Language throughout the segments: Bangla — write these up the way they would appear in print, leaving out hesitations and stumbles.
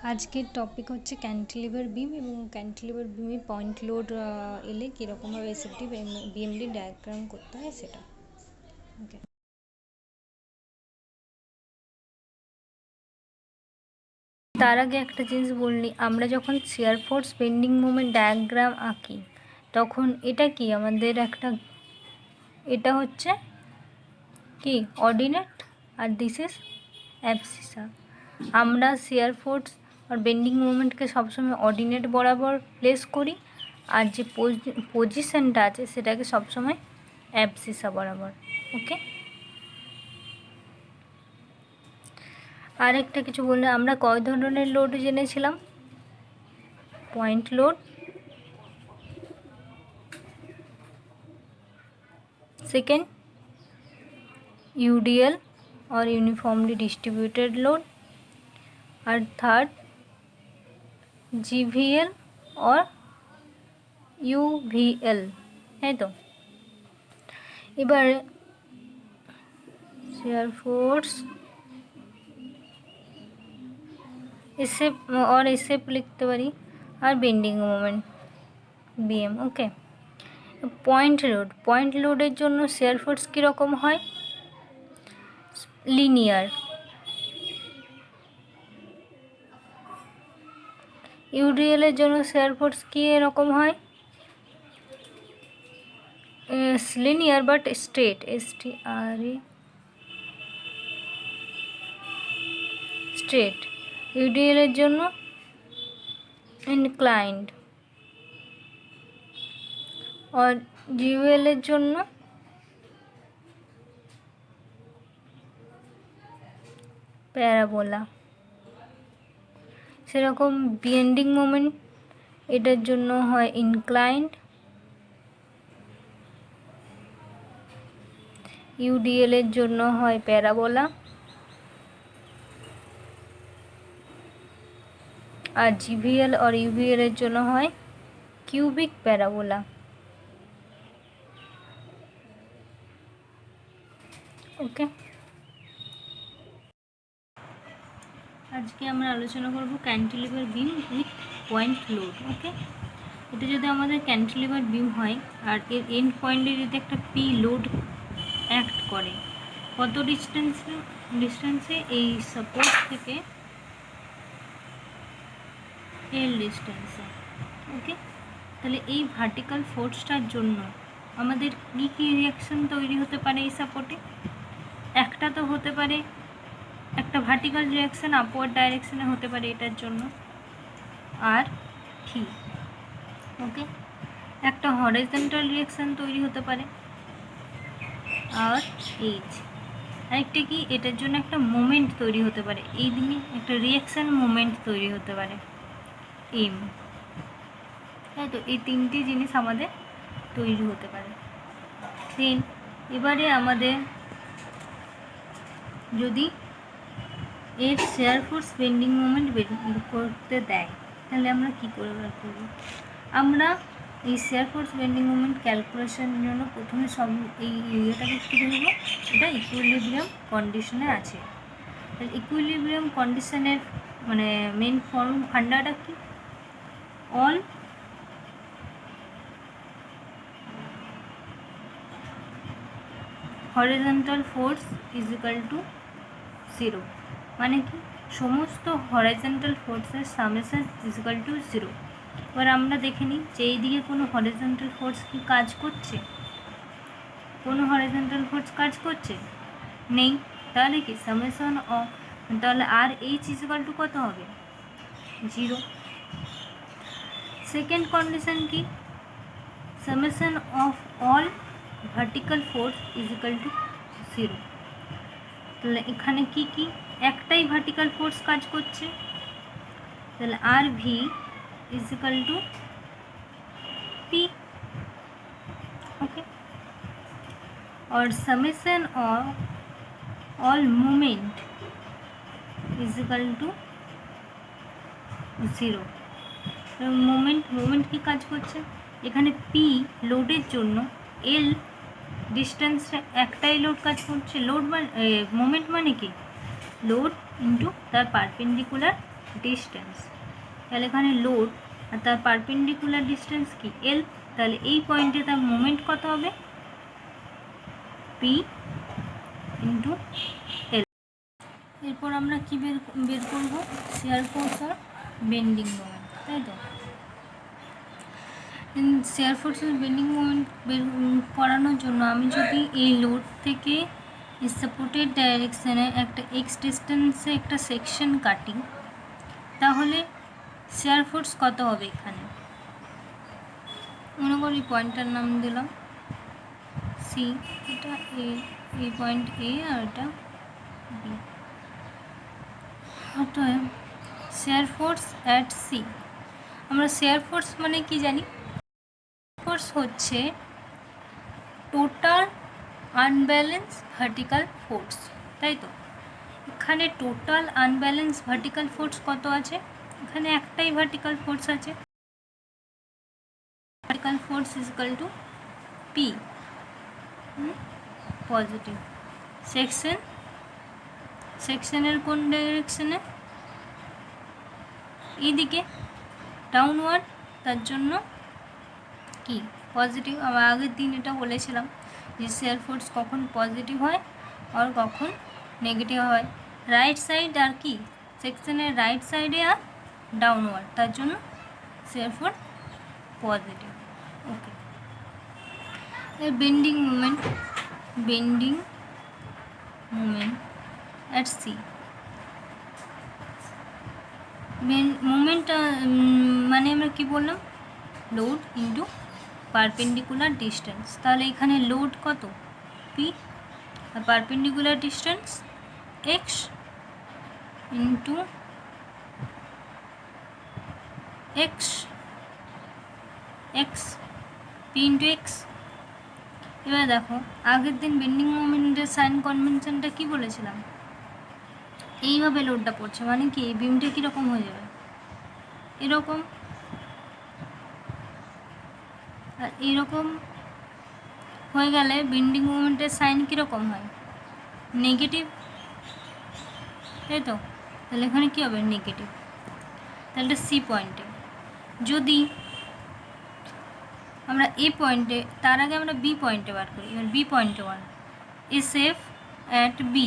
আজকের টপিক হচ্ছে ক্যান্টিলিভার বিম এবং ক্যান্টিলিভার বিমে পয়েন্ট লোড এলে কীরকমভাবে এসএফটি বিএমডি ডায়াগ্রাম করতে হয় সেটা। ওকে, তার আগে একটা জিনিস বললি, আমরা যখন shear force bending moment diagram আঁকি তখন এটা কি আমাদের একটা, এটা হচ্ছে কি অর্ডিনেট আর দিস ইজ অ্যাবসিসা। আমরা শিয়ার ফোর্স আর বেন্ডিং মোমেন্টকে সবসময় অর্ডিনেট বরাবর প্লেস করি, আর যে পজিশনটা আছে সেটাকে সবসময় অ্যাবসিসা বরাবর। ওকে, আরেকটা কিছু বললে, আমরা কয় ধরনের লোড জেনেছিলাম? Point load, second UDL or uniformly distributed load, আর থার্ড জিভিএল or ইউভিএল, তাই তো? এবার শিয়ার ফোর্স এসএফ और এসএফ লিখতে পারি, আর bending moment BM. Okay, point লোডের জন্য শিয়ার ফোর্স কীরকম হয়? লিনিয়ার। ইউডিএলের জন্য শিয়ার ফোর্স কী এরকম হয়? Linear but straight, STRA, straight. ইউডিএলের জন্য ইনক্লাইন্ড, আর জিউএলের জন্য প্যারাবোলা। সেরকম বেন্ডিং মোমেন্ট এটার জন্য হয় ইনক্লাইন্ড, ইউডিএলের জন্য হয় প্যারাবোলা, আর জিভিএল আর ইউভিএলের জন্য হয় কিউবিক প্যারাবোলা। ওকে, আজকে আমরা আলোচনা করব cantilever beam with point load. Okay, এটা যদি আমাদের ক্যান্টিলিভার বিম হয় আর এর এন্ড পয়েন্টে যদি একটা পি লোড অ্যাক্ট করে, কত ডিস্টেন্সে? এই সাপোর্ট থেকে এল ডিস্টেন্সে। ওকে, তাহলে এই ভার্টিক্যাল ফোর্সটার জন্য আমাদের কী কী রিয়াকশান তৈরি হতে পারে এই সাপোর্টে? একটা তো হতে পারে একটা ভার্টিক্যাল রিয়াকশান আপওয়ার্ড ডাইরেকশানে হতে পারে এটার জন্য, আর কি ওকে একটা হরিজন্টাল রিয়াকশান তৈরি হতে পারে, আর এইচ। আরেকটা কি, এটার জন্য একটা মোমেন্ট তৈরি হতে পারে, এই দিনে একটা রিয়াকশান মোমেন্ট তৈরি হতে পারে, এম। তাই তো, এই তিনটি জিনিস আমাদের তৈরি হতে পারে। দেন এবারে আমাদের যদি এর শেয়ার ফোর্স বেন্ডিং মোমেন্ট বের করতে দেয় তাহলে আমরা কী করে বের করব? আমরা এই শেয়ার ফোর্স বেন্ডিং মোমেন্ট ক্যালকুলেশনের জন্য প্রথমে সব এই এরিয়াটাকে কী ধরবো? এটা ইকুইলিব্রিয়াম কন্ডিশনে আছে। ইকুইলিব্রিয়াম কন্ডিশনের মানে মেন ফান্ডাটা কি? All horizontal force is equal to 0, মানে কি সমস্ত হরিজন্টাল ফোর্সের সামেশন ইজ ইকুয়াল টু 0। এবার আমরা দেখে নিই যে এই দিকে কোনো হরিজন্টাল ফোর্স কি কাজ করছে? কোনো হরিজন্টাল ফোর্স কাজ করছে নেই, তাহলে কি সামেশন অফ, তাহলে আর এইচ ইজ ইকুয়াল টু কত হবে? 0। সেকেন্ড কন্ডিশন কি? Summation of all vertical force is equal to 0। তাহলে এখানে কি কি একটাই ভার্টিক্যাল ফোর্স কাজ করছে, তাহলে R V is equal to P. Okay, और summation of all moment is equal to 0। Moment কি কাজ করছে? এখানে পি লোডের জন্য এল ডিস্টেন্সে একটাই লোড কাজ করছে। লোড মানে মোমেন্ট মানে কি? লোড ইন্টু তার পারপেন্ডিকুলার ডিস্টেন্স। তাহলে এখানে লোড আর তার পারপেন্ডিকুলার ডিস্টেন্স কি এল, তাহলে এই পয়েন্টে তার মোমেন্ট কত হবে পি ইন্টু এল। এরপর আমরা কি বের করব শিয়ার ফোর্স আর বেন্ডিং মোমেন্ট, তাই তো। শিয়ার ফোর্স আর বেন্ডিং মোমেন্ট বের করানোর জন্য আমি যদি এই লোড থেকে সাপোর্টের ডাইরেকশানে একটা এক্স ডিস্টেন্সে একটা সেকশন কাটি, তাহলে শিয়ার ফোর্স কত হবে এখানে, মনে করি পয়েন্টটার নাম দিলাম সি, এটা এই পয়েন্ট এ আর এটা বি। অতএব শিয়ার ফোর্স অ্যাট সি, আমরা শিয়ার ফোর্স মানে কি জানি, ফোর্স হচ্ছে টোটাল আনব্যালেন্স ভার্টিক্যাল ফোর্স, তাই তো। এখানে টোটাল আনব্যালেন্স ভার্টিক্যাল ফোর্স কত আছে, এখানে একটাই ভার্টিক্যাল ফোর্স আছে, vertical force is equal to P positive. সেকশনের কোন ডাইরেকশনে, এইদিকে ডাউনওয়ার্ড, তার জন্য কি পজিটিভ। আমরা আগের দিন এটা বলেছিলাম যে শিয়ার ফোর্স কখন পজিটিভ হয় আর কখন নেগেটিভ হয়, রাইট সাইড আর কি সেকশনের রাইট সাইডে আর ডাউনওয়ার্ড, তার জন্য shear force positive. Okay, bending moment at C, moment মানে আমরা কি বললাম, লোড ইন্টু পারপেন্ডিকুলার ডিস্টেন্স। তাহলে এখানে লোড কত P R perpendicular distance x into x P into x. এবার দেখো আগের দিন বেন্ডিং মোমেন্টের সাইন কনভেনশনটা কি বলেছিলাম, এইভাবে লোডটা পড়ছে মানে কি এই বিমটা কীরকম হয়ে যাবে এরকম, আর এরকম হয়ে গেলে বেন্ডিং মোমেন্টের সাইন কীরকম হয় নেগেটিভ, তাই তো। তাহলে এখানে কী হবে নেগেটিভ। তাহলে সি পয়েন্টে যদি আমরা এ পয়েন্টে, তার আগে আমরা বি পয়েন্টে বার করি। এবার বি পয়েন্টে বার এস এফ অ্যাট বি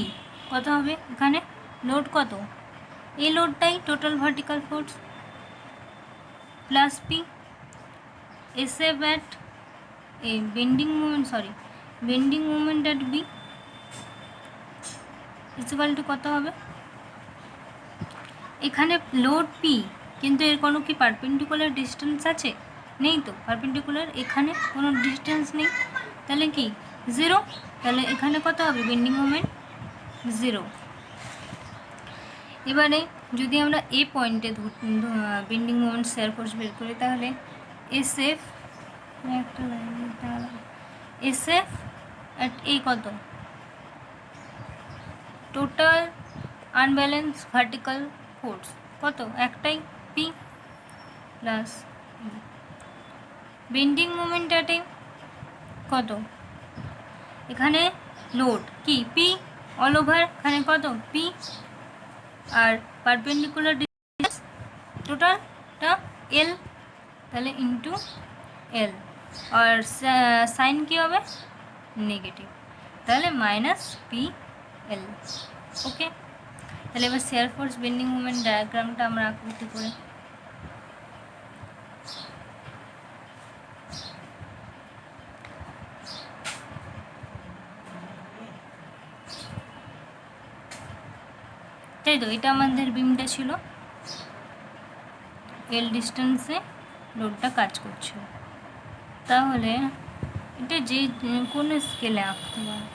কত হবে, এখানে লোড কত, এই লোডটাই total vertical force plus P, S F at A bending moment at B equal to কত হবে, এখানে লোড পি কিন্তু এর কোনো কি পারপেন্ডিকুলার ডিস্টেন্স আছে, নেই তো পারপেন্ডিকুলার, এখানে কোনো ডিস্টেন্স নেই, তাহলে কি জিরো। তাহলে এখানে কত হবে বেন্ডিং মোমেন্ট জিরো। এবারে যদি আমরা এ পয়েন্টে বেন্ডিং মোমেন্ট শিয়ার ফোর্স বের করি, তাহলে এস এফ অ্যাট এ কত, টোটাল আনব্যালেন্স ভার্টিক্যাল ফোর্স কত একটাই P plus bending moment at a কত, এখানে লোড কি পি অল ওভার, এখানে কত পি আর পারপেন্ডিকুলার ডিস্টেন্স টোটালটা এল, তাহলে ইন্টু এল, আর সাইন কী হবে নেগেটিভ, তাহলে মাইনাস পি এল। ওকে, তাহলে এবার শিয়ার ফোর্স বেন্ডিং মোমেন্ট ডায়াগ্রামটা আমরা আঁকতে করে, তাই তো। এটা আমাদের বিমটা ছিল, এল ডিস্টেন্সে লোডটা কাজ করছে, তাহলে এটা যে কোনো স্কেলে আঁকতে পারে।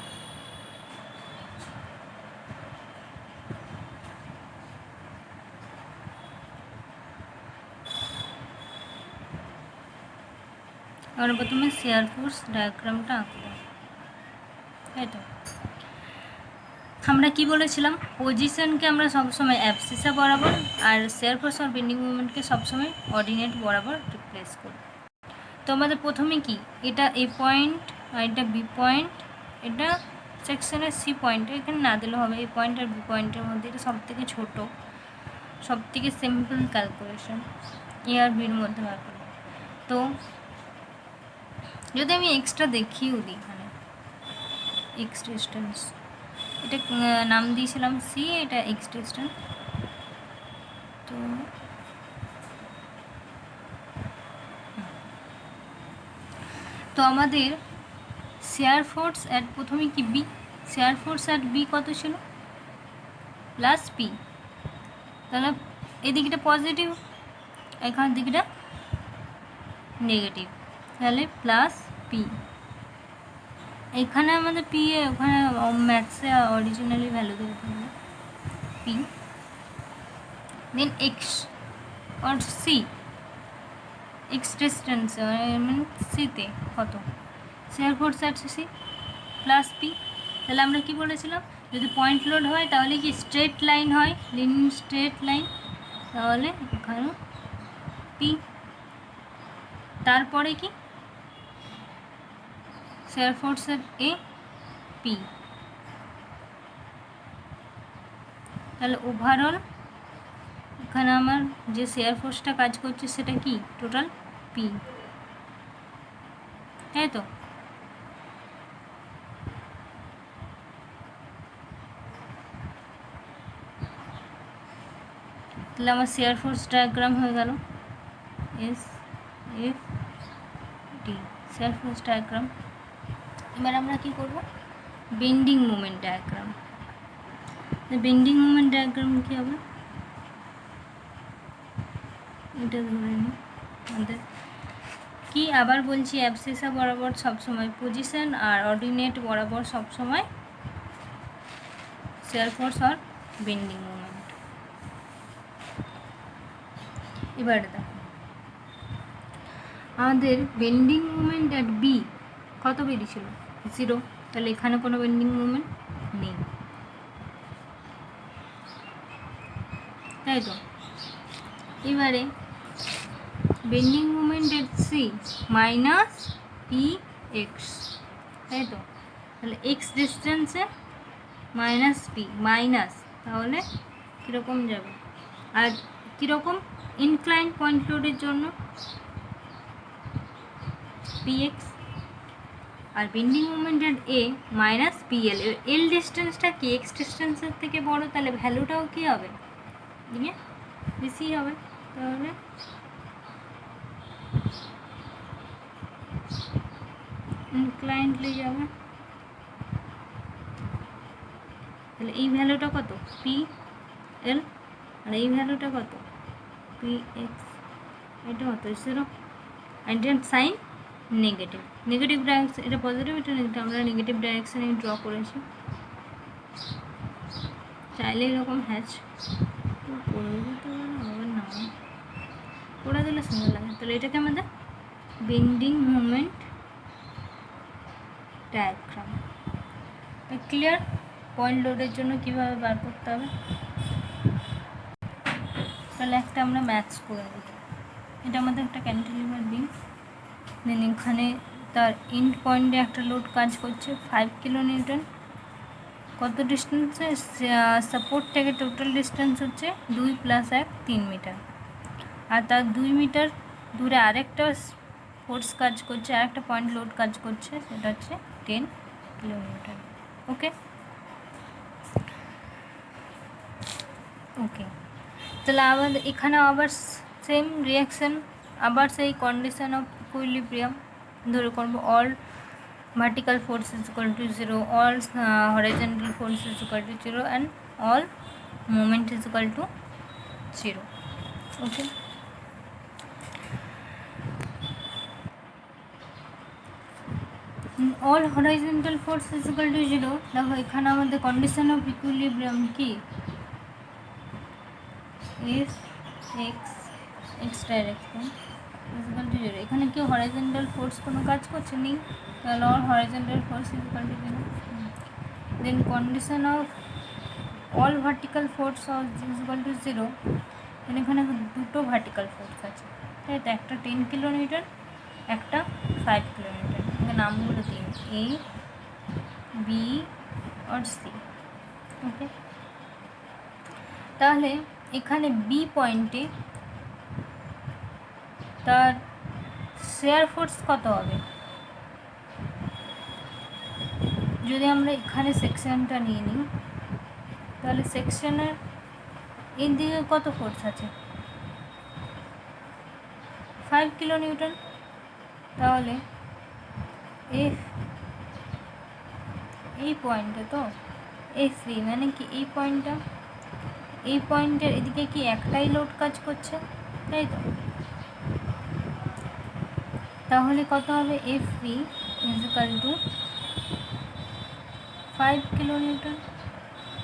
আমরা প্রথমে শিয়ার ফোর্স ডায়াগ্রামটা আঁকবো, তাই তো। আমরা কি বলেছিলাম, পজিশনকে আমরা সবসময় অ্যাবসিসা বরাবর আর শিয়ার ফোর্স আর বেন্ডিং মুভমেন্টকে সবসময় অর্ডিনেট বরাবর রিপ্লেস করি। তো আমাদের প্রথমে কি, এটা এ পয়েন্ট আর এটা বি পয়েন্ট, এটা সেকশনের সি পয়েন্ট, এখানে না দিলেও হবে। এ পয়েন্ট আর বি পয়েন্টের মধ্যে এটা সব থেকে ছোটো সব থেকে সিম্পল ক্যালকুলেশন এ আর বির মধ্যে বার করবো। তো যদি আমি এক্সট্রা দেখিয়েও দিই, এখানে এক্স ডিস্টেন্স, এটা নাম দিয়েছিলাম সি, এটা এক্স ডিস্টেন্স। তো তো আমাদের শেয়ার ফোর্স অ্যাট প্রথমে কি B, shear force at B কত ছিল, প্লাস পি। তাহলে এদিকটা পজিটিভ, এখান দিকটা নেগেটিভ, তাহলে প্লাস পি। এখানে আমাদের পি, ওখানে ম্যাথসে অরিজিনালি ভ্যালু দেওয়া থাকবে পি, দেন এক্স আর সি, এক্স ডিস্টেন্স মানে সিতে কত, শেয়ার ফোর্স আছে সি প্লাস পি। তাহলে আমরা কি বলেছিলাম, যদি পয়েন্ট লোড হয় তাহলে কি স্ট্রেট লাইন হয়, লিনিয়ার স্ট্রেট লাইন, তাহলে এখানে পি। তারপরে কি শেয়ার ফোর্সের এ পি, তাহলে ওভারঅল এখানে আমার যে শেয়ার ফোর্সটা কাজ করছে সেটা কি টোটাল পি, তাই তো। তাহলে আমার শেয়ার ফোর্স ডায়াগ্রাম হয়ে গেল S F D, shear force diagram. এবার আমরা কি করব, bending moment diagram. Bending moment diagram কী হবে, এটা ধরে নিই আমাদের কি, আবার বলছি অ্যাবসিসা বরাবর সবসময় পজিশন আর অর্ডিনেট বরাবর সবসময় শেয়ার ফোর্স আর বেন্ডিং মোমেন্ট। এবার দেখো আমাদের বেন্ডিং মোমেন্ট অ্যাট বি কত বেরিয়েছিল, 0, তাহলে এখানে কোনো বেন্ডিং মোমেন্ট নেই, তাই তো। এবারে বেন্ডিং মোমেন্ট এট সি মাইনাস পি এক্স, তাই তো। তাহলে এক্স ডিস্টেন্সে মাইনাস পি, মাইনাস, তাহলে কীরকম যাবে, আর কীরকম ইনক্লাইন পয়েন্ট লোডের জন্য পি এক্স, আর বেন্ডিং মোমেন্ট এট এ মাইনাস পি এল। এল ডিস্টেন্সটা কি এক্স ডিস্টেন্সের থেকে বড়, তাহলে ভ্যালুটাও কী হবে, বেশি হবে, তাহলে ইনক্লাইন্ডলি যাবে। তাহলে এই ভ্যালুটা কত পি এল, আর এই ভ্যালুটা কত পি এক্স, এটা কত 0, আর এটা সাইন নেগেটিভ, নেগেটিভ ডাইরেকশন, এটা পজিটিভ এটা নেগেটিভ, আমরা নেগেটিভ ডাইরেকশানে ড্র করেছি। চাইলে এরকম হ্যাচ করে দিতে পারে, আবার না করে দিলে সুন্দর লাগে। তাহলে এটাকে আমাদের bending moment diagram. Clear, point লোডের জন্য কীভাবে বার করতে হবে। তাহলে একটা আমরা ম্যাথস করে দিই, এটা আমাদের একটা ক্যান্টিলিভার বিম, দেন এখানে তার এন্ড পয়েন্টে একটা লোড কাজ করছে 5 কিলো নিউটন, কত ডিস্টেন্সে, সাপোর্ট থেকে টোটাল ডিস্টেন্স হচ্ছে 2 + 1 3 মিটার, আর তার 2 মিটার দূরে আরেকটা ফোর্স কাজ করছে, আরেকটা পয়েন্ট লোড কাজ করছে, সেটা হচ্ছে 10 কিলোমিটার। ওকে ওকে, তাহলে আমাদের এখানে আবার সেম রিয়াকশান, আবার সেই কন্ডিশন অফ ইকুইলিব্রিয়াম ধরে করবো, all vertical force is equal to 0, all horizontal force is equal to 0, and all moment is equal to 0. Okay, all horizontal force is equal to 0, দেখো এখানে আমাদের কন্ডিশন অফ ইকুইলিব্রিয়াম কি S x x direction is equal to 0, এখানে কি হরাইজন্টাল ফোর্স কোনো কাজ করছে নেই, তাহলে all horizontal force is equal to 0. then condition of all vertical force is equal to 0, then এখানে দুটো ভার্টিক্যাল ফোর্স আছে, তাই তো, একটা 10 কিলোমিটার, একটা 5 কিলোমিটার, এখানে নামগুলো দিন এ বি আর সি। ওকে, তাহলে এখানে বি পয়েন্টে তার শেয়ার ফোর্স কত হবে? যদি আমরা এখানে সেকশনটা নিয়ে নিই, তাহলে সেকশনের এই দিকে কত ফোর্স আছে? 5 কিলো নিউটন। তাহলে এফ এই পয়েন্টে তো এফ ভি মানে কি এই পয়েন্টের এদিকে কি একটাই লোড কাজ করছে, তাই তো? তাহলে কত হবে? F V is equal to 5 kilo newton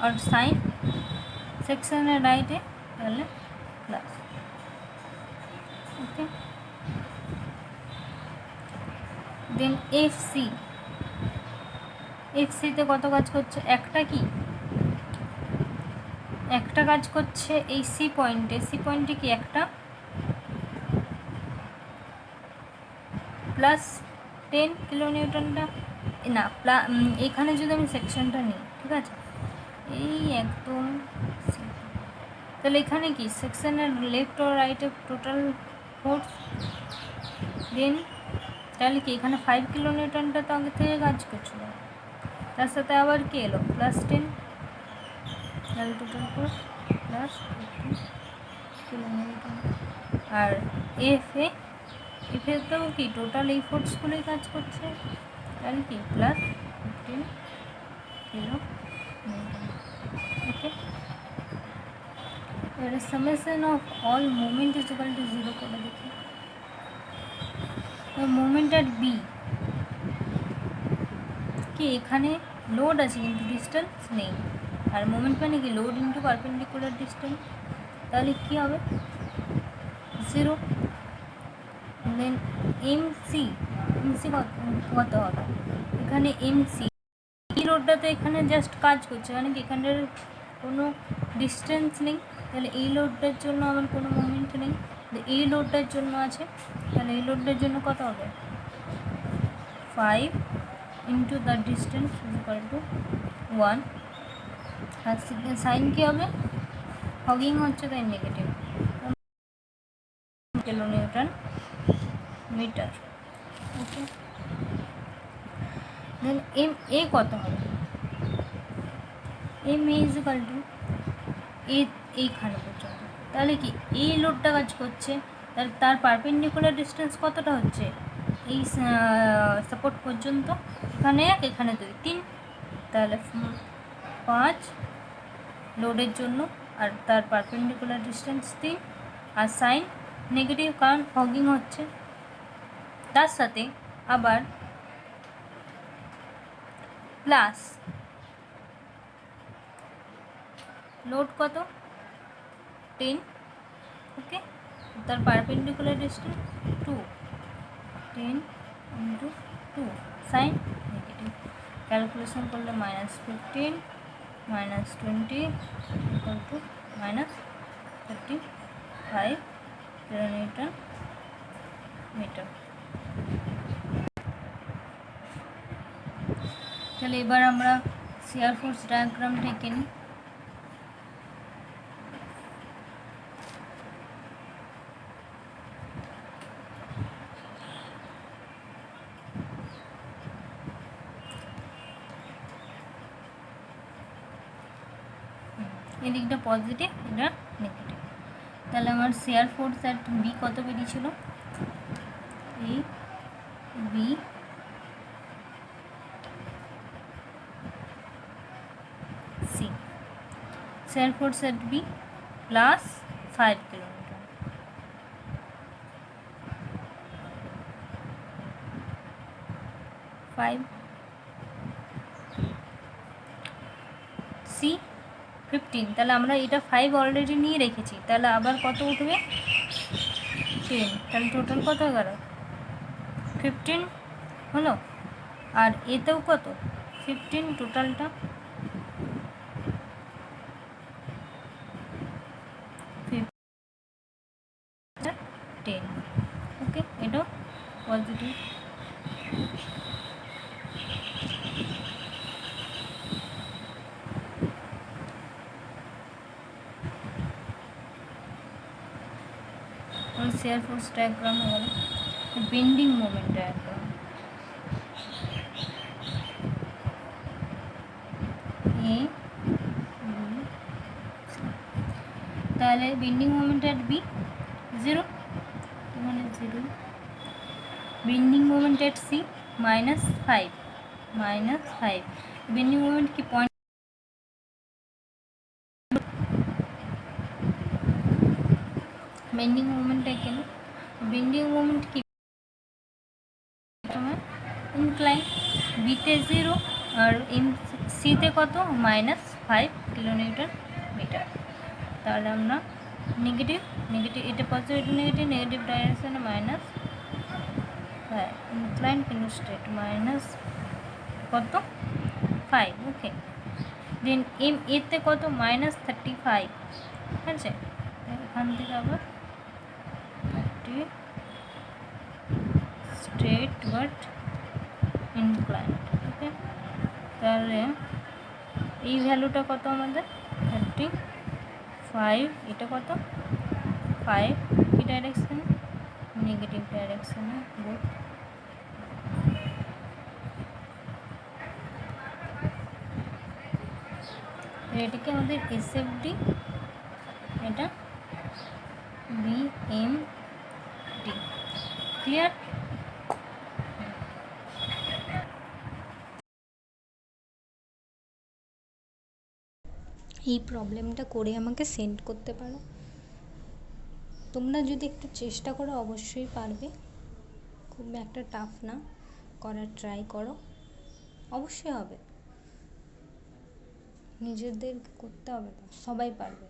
আর সাইন সেকশনের রাইটে তাহলে প্লাস। ওকে, দেন এফ সিতে কত কাজ করছে? একটা কাজ করছে এই সি পয়েন্টে কি একটা প্লাস 10 কিলো নিউটনটা না এখানে যদি আমি সেকশনটা নিই, ঠিক আছে, এই একদম তাহলে এখানে কি সেকশনের লেফট ও রাইটে টোটাল ফোর্স, দেন তাহলে কি এখানে 5 কিলো নিউটনটা তো আগে থেকে কাজ করছিল, তার সাথে আবার কি এলো প্লাস 10, তাহলে total force plus 15 kilo newton. আর এফেতেও কি টোটাল এই ফোর্সগুলোই কাজ করছে, তাহলে কি প্লাস 15 কিলো নিউটন। ওকে, এবারে summation of all moment is equal to 0 করে দেখি। মোমেন্ট অ্যাট বি কি এখানে লোড আছে কিন্তু ডিস্টেন্স নেই, আর মোমেন্ট মানে কি লোড ইন্টু পারপেন্ডিকুলার ডিস্টেন্স, তাহলে কী হবে 0। দেন এমসি কত হবে? এখানে এমসি এই লোডটা তো এখানে জাস্ট কাজ করছে, মানে কি এখানের কোনো ডিস্টেন্স নেই, তাহলে এই লোডটার জন্য আমার কোনো মোমেন্ট নেই, এই লোডটার জন্য আছে, তাহলে এই লোডটার জন্য কত হবে 5 into the distance equal to 1। আর সাইন কী হবে? হগিং হচ্ছে তাই negative, kilo newton metre. Okay, then M A কত হবে? M A is equal to এইখানে পর্যন্ত, তাহলে কি এই লোডটা কাজ করছে, তার পারপেন্ডিকুলার ডিস্টেন্স কতটা হচ্ছে এই সাপোর্ট পর্যন্ত? এখানে 1 এখানে 2 3, তাহলে 5 লোডের জন্য, আর তার পারপেন্ডিকুলার ডিস্টেন্স 3, আর সাইন নেগেটিভ কারণ হগিং হচ্ছে, তার সাথে আবার প্লাস লোড কত 10, ওকে, তার perpendicular distance 2, 10 into 2 sign negative, calculation করলে -15 -20 equal to -35 kilo newton metre. তাহলে এবার আমরা শিয়ার ফোর্স ডায়াগ্রামটা এঁকে নিই। এদিকটা পজিটিভ, এটা নেগেটিভ, তাহলে আমার শেয়ার ফোর্স অ্যাট বি কত বেরিয়েছিল? এই B C, shear force at B plus 5 kilometre, 5 C 15, তাহলে আমরা এটা 5 অলরেডি নিয়ে রেখেছি, তাহলে আবার কত উঠবে 10, তাহলে টোটাল কত গেল 15 হলো, আর এতেও কত 15, টোটালটা 10। ওকে, এটাও পজিটিভ। শিয়ার ফোর্স ডায়াগ্রাম হয়ে গেল। বেন্ডিং মোমেন্ট ডায়াগ্রাম, এ তাহলে বেন্ডিং মোমেন্ট অ্যাট বি 0, মানে 0। Bending moment at C -5, bending moment কি পয়েন্ট, বেন্ডিং মোমেন্টটা কেন, বেন্ডিং মোমেন্ট কি তোমার ইনক্লাইন, বিতে 0 আর সিতে কত -5 কিলোনিউটন মিটার। তাহলে আমরা নেগেটিভ এটা পজিটিভ, এটা নেগেটিভ ডাইরেকশনে মাইনাস, হ্যাঁ ইনক্লাইন কিন্তু স্ট্রেট মাইনাস কত 5, ওকে। দেন এতে কত -35, ঠিক আছে। এখান থেকে আবার স্ট্রেট বাট ইনক্লাইন, ওকে। তাহলে এই ভ্যালুটা কত আমাদের 35, এটা কত 5 কি ডাইরেকশানে, নেগেটিভ ডাইরেকশানে, গুড। এটাকে আমাদের এসএফডি, এটা বিএমডি, ক্লিয়ার। এই প্রবলেমটা করে আমাকে সেন্ড করতে পারো। তোমরা যদি একটু চেষ্টা করো অবশ্যই পারবে, খুব একটা টাফ না, করার ট্রাই করো, অবশ্যই হবে। নিজেদের করতে হবে, তো সবাই পারবে।